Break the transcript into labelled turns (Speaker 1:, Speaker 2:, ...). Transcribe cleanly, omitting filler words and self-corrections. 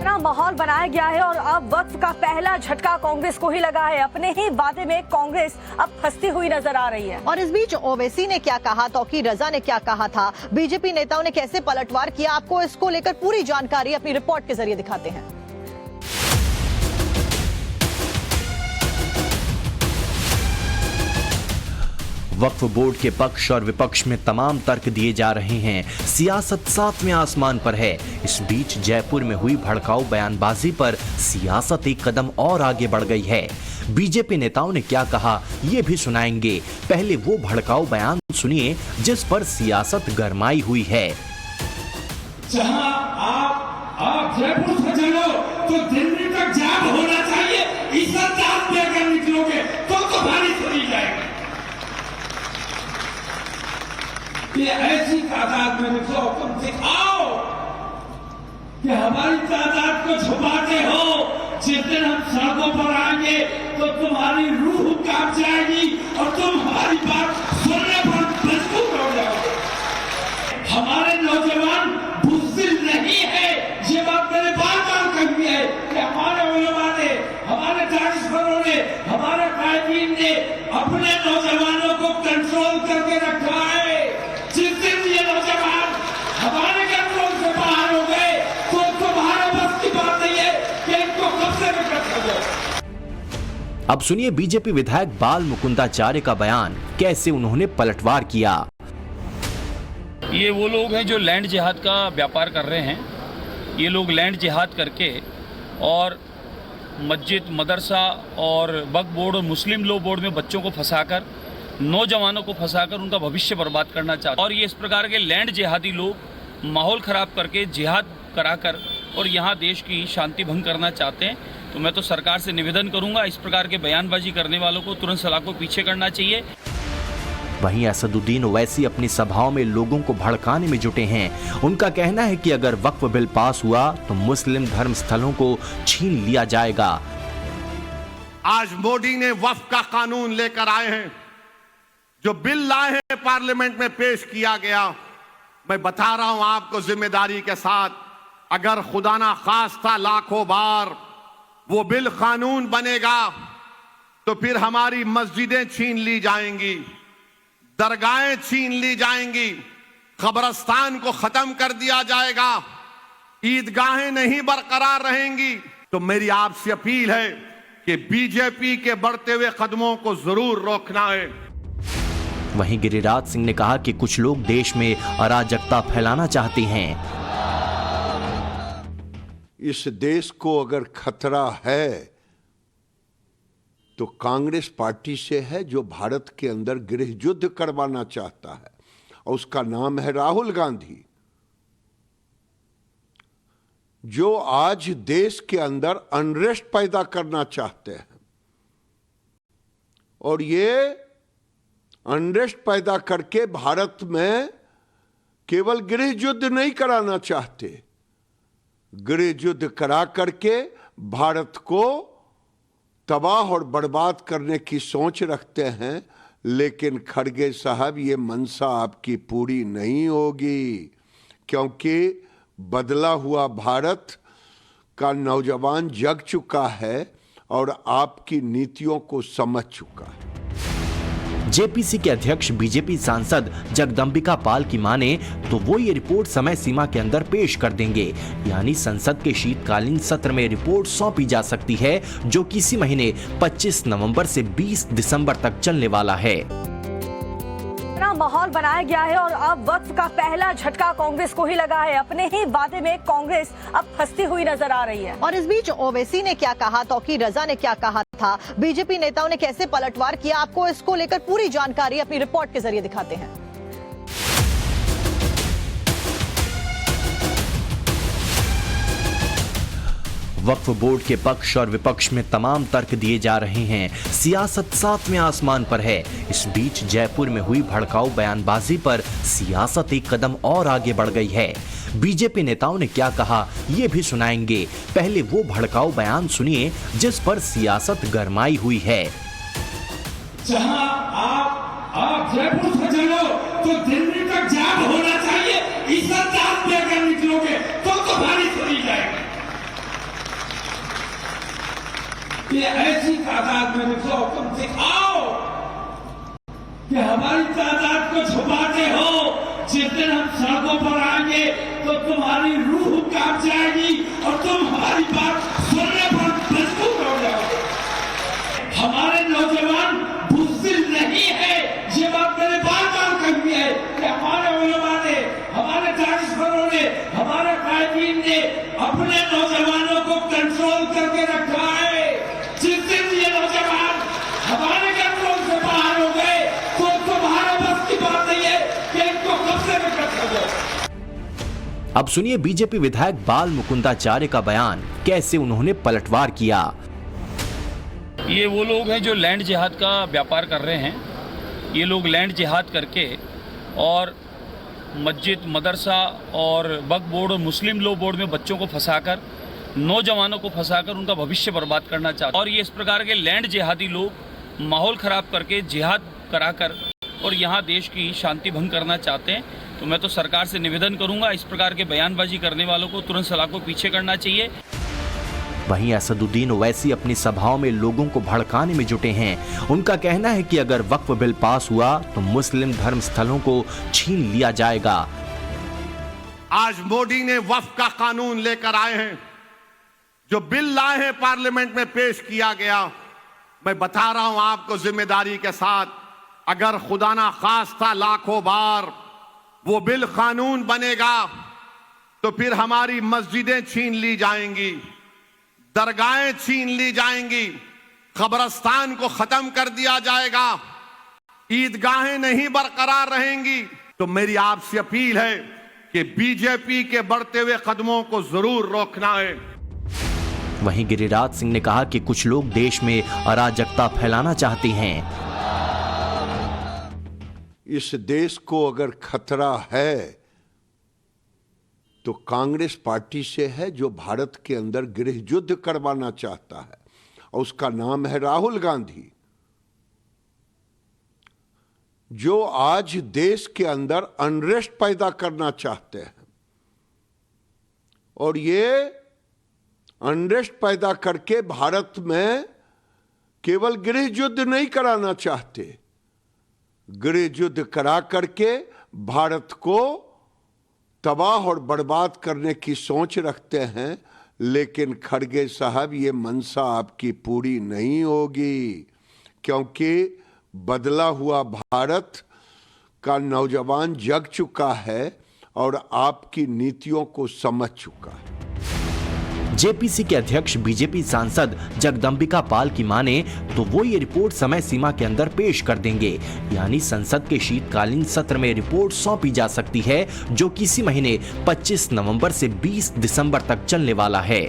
Speaker 1: इतना माहौल बनाया गया है और अब वक्फ का पहला झटका कांग्रेस को ही लगा है। अपने ही वादे में कांग्रेस अब फंसती हुई नजर आ रही है।
Speaker 2: और इस बीच ओवैसी ने क्या कहा, तौकीर रजा ने क्या कहा था, बीजेपी नेताओं ने कैसे पलटवार किया, आपको इसको लेकर पूरी जानकारी अपनी रिपोर्ट के जरिए दिखाते हैं।
Speaker 3: वक्फ बोर्ड के पक्ष और विपक्ष में तमाम तर्क दिए जा रहे हैं। सियासत सातवें आसमान पर है। इस बीच जयपुर में हुई भड़काऊ बयानबाजी पर सियासत एक कदम और आगे बढ़ गई है। बीजेपी नेताओं ने क्या कहा ये भी सुनाएंगे। पहले वो भड़काऊ बयान सुनिए जिस पर सियासत गरमाई हुई है।
Speaker 4: जहां आप जयपुर से चलो तो दिल्ली तक जाम होना चाहिए। इज्जत दाद देकर निकलोगे तो तुम्हारी सुनी जाएगी। ये ऐसी तादाद में निकलो, तुम दिखाओ कि हमारी तादाद को छुपाते हो। जिस दिन हम सड़कों पर आएंगे तो तुम्हारी रूह कांप जाएगी और तुम हमारी बात सुनने पर मजबूर हो जाओगे। हमारे नौजवान बुज़दिल नहीं है। ये बात मैंने बार बार कही है कि हमारे उलमा ने, हमारे दानिशवरों ने, हमारे कायदीन ने अपने नौजवानों को कंट्रोल करके रखा है। जिस दिन ये नौजवान हमारे कंट्रोल से बाहर हो गए तो तुम्हारे बस की बात नहीं है कि इनको कब्जे में कर सको।
Speaker 3: अब सुनिए बीजेपी विधायक बाल मुकुंदाचार्य का बयान, कैसे उन्होंने पलटवार किया।
Speaker 5: ये वो लोग हैं जो लैंड जिहाद का व्यापार कर रहे हैं। ये लोग लैंड जिहाद करके और मस्जिद, मदरसा और वक्फ बोर्ड और मुस्लिम लॉ बोर्ड में बच्चों को फंसाकर, नौजवानों को फंसाकर उनका भविष्य बर्बाद करना चाहते हैं। और ये इस प्रकार के लैंड जिहादी लोग माहौल ख़राब करके जिहाद कराकर और यहाँ देश की शांति भंग करना चाहते हैं। तो मैं तो सरकार से निवेदन करूँगा, इस प्रकार के बयानबाजी करने वालों को तुरंत सलाखों पीछे करना चाहिए।
Speaker 3: वहीं असदुद्दीन ओवैसी अपनी सभाओं में लोगों को भड़काने में जुटे हैं। उनका कहना है कि अगर वक्फ बिल पास हुआ तो मुस्लिम धर्म स्थलों को छीन लिया जाएगा।
Speaker 6: आज मोदी ने वक्फ का कानून लेकर आए हैं, जो बिल लाए हैं पार्लियामेंट में पेश किया गया। मैं बता रहा हूं आपको जिम्मेदारी के साथ, अगर खुदा ना खास्ता लाखों बार वो बिल कानून बनेगा तो फिर हमारी मस्जिदें छीन ली जाएंगी, दरगाहें छीन ली जाएंगी, कब्रिस्तान को खत्म कर दिया जाएगा, ईदगाहें नहीं बरकरार रहेंगी। तो मेरी आपसे अपील है कि बीजेपी के बढ़ते हुए कदमों को जरूर रोकना है।
Speaker 3: वहीं गिरिराज सिंह ने कहा कि कुछ लोग देश में अराजकता फैलाना चाहते हैं।
Speaker 7: इस देश को अगर खतरा है तो कांग्रेस पार्टी से है, जो भारत के अंदर गृह युद्ध करवाना चाहता है, और उसका नाम है राहुल गांधी, जो आज देश के अंदर अनरेस्ट पैदा करना चाहते हैं। और ये अनरेस्ट पैदा करके भारत में केवल गृह युद्ध नहीं कराना चाहते, गृह युद्ध करा करके भारत को तबाह और बर्बाद करने की सोच रखते हैं। लेकिन खड़गे साहब, ये मंशा आपकी पूरी नहीं होगी, क्योंकि बदला हुआ भारत का नौजवान जग चुका है और आपकी नीतियों को समझ चुका है।
Speaker 3: जेपीसी के अध्यक्ष बीजेपी सांसद जगदंबिका पाल की माने तो वो ये रिपोर्ट समय सीमा के अंदर पेश कर देंगे, यानी संसद के शीतकालीन सत्र में रिपोर्ट सौंपी जा सकती है, जो कि इसी महीने 25 नवंबर से 20 दिसंबर तक चलने वाला है।
Speaker 1: इतना माहौल बनाया गया है और अब वक्फ का पहला झटका कांग्रेस को ही लगा है। अपने ही वादे में कांग्रेस अब फंसती हुई नजर आ रही है।
Speaker 2: और इस बीच ओवैसी ने क्या कहा, तौकीर रजा ने क्या कहा था, बीजेपी नेताओं ने कैसे पलटवार किया, आपको इसको लेकर पूरी जानकारी अपनी रिपोर्ट के जरिए दिखाते हैं।
Speaker 3: वक्फ बोर्ड के पक्ष और विपक्ष में तमाम तर्क दिए जा रहे हैं। सियासत सातवें आसमान पर है। इस बीच जयपुर में हुई भड़काऊ बयानबाजी पर सियासत एक कदम और आगे बढ़ गई है। बीजेपी नेताओं ने क्या कहा ये भी सुनाएंगे। पहले वो भड़काऊ बयान सुनिए जिस पर सियासत गरमाई हुई है।
Speaker 4: जहां आप जयपुर से चलो तो दिल्ली तक जाम होना चाहिए। इज्जत दाद देकर निकलोगे तो तुम्हारी सुनी जाएगी। कि ऐसी तादाद में निकलो, तुम दिखाओ कि हमारी तादाद को छुपाते हो। जिस दिन हम सड़कों पर आएंगे तो तुम्हारी रूह कांप जाएगी और तुम हमारी बात सुनने पर मजबूर हो जाओगे। हमारे नौजवान बुज़दिल नहीं है, ये बात मैंने बार बार कही है कि हमारे उलमा ने, हमारे दानिशवरों ने, हमारे कायदीन ने अपने नौजवानों को कंट्रोल करके रखा है। जिस दिन ये नौजवान हमारे कंट्रोल से बाहर हो गए तो तुम्हारे बस की बात नहीं है कि इनको कब्जे में कर दो।
Speaker 3: अब सुनिए बीजेपी विधायक बाल मुकुंदाचार्य का बयान, कैसे उन्होंने पलटवार किया।
Speaker 5: ये वो लोग हैं जो लैंड जिहाद का व्यापार कर रहे हैं। ये लोग लैंड जिहाद करके और मस्जिद, मदरसा और वक्फ बोर्ड और मुस्लिम लॉ बोर्ड में बच्चों को फंसाकर, नौजवानों को फंसाकर उनका भविष्य बर्बाद करना चाहते हैं। और ये इस प्रकार के लैंड जिहादी लोग माहौल ख़राब करके जिहाद कराकर और यहाँ देश की शांति भंग करना चाहते हैं। तो मैं तो सरकार से निवेदन करूँगा, इस प्रकार के बयानबाजी करने वालों को तुरंत सलाखों पीछे करना चाहिए।
Speaker 3: वहीं असदुद्दीन ओवैसी अपनी सभाओं में लोगों को भड़काने में जुटे हैं। उनका कहना है कि अगर वक्फ बिल पास हुआ तो मुस्लिम धर्म स्थलों को छीन लिया जाएगा।
Speaker 6: आज मोदी ने वक्फ का कानून लेकर आए हैं, जो बिल लाए हैं पार्लियामेंट में पेश किया गया। मैं बता रहा हूं आपको जिम्मेदारी के साथ, अगर खुदा ना खास्ता लाखों बार वो बिल कानून बनेगा तो फिर हमारी मस्जिदें छीन ली जाएंगी, दरगाहें छीन ली जाएंगी, कब्रिस्तान को खत्म कर दिया जाएगा, ईदगाहें नहीं बरकरार रहेंगी। तो मेरी आपसे अपील है कि बीजेपी के बढ़ते हुए कदमों को जरूर रोकना है।
Speaker 3: वहीं गिरिराज सिंह ने कहा कि कुछ लोग देश में अराजकता फैलाना चाहते हैं।
Speaker 7: इस देश को अगर खतरा है तो कांग्रेस पार्टी से है, जो भारत के अंदर गृह युद्ध करवाना चाहता है, और उसका नाम है राहुल गांधी, जो आज देश के अंदर अनरेस्ट पैदा करना चाहते हैं। और ये अनरेस्ट पैदा करके भारत में केवल गृह युद्ध नहीं कराना चाहते, गृह युद्ध करा करके भारत को तबाह और बर्बाद करने की सोच रखते हैं। लेकिन खड़गे साहब, ये मंशा आपकी पूरी नहीं होगी, क्योंकि बदला हुआ भारत का नौजवान जग चुका है और आपकी नीतियों को समझ चुका है।
Speaker 3: जेपीसी के अध्यक्ष बीजेपी सांसद जगदंबिका पाल की माने तो वो ये रिपोर्ट समय सीमा के अंदर पेश कर देंगे, यानी संसद के शीतकालीन सत्र में रिपोर्ट सौंपी जा सकती है, जो कि इसी महीने 25 नवंबर से 20 दिसंबर तक चलने वाला है।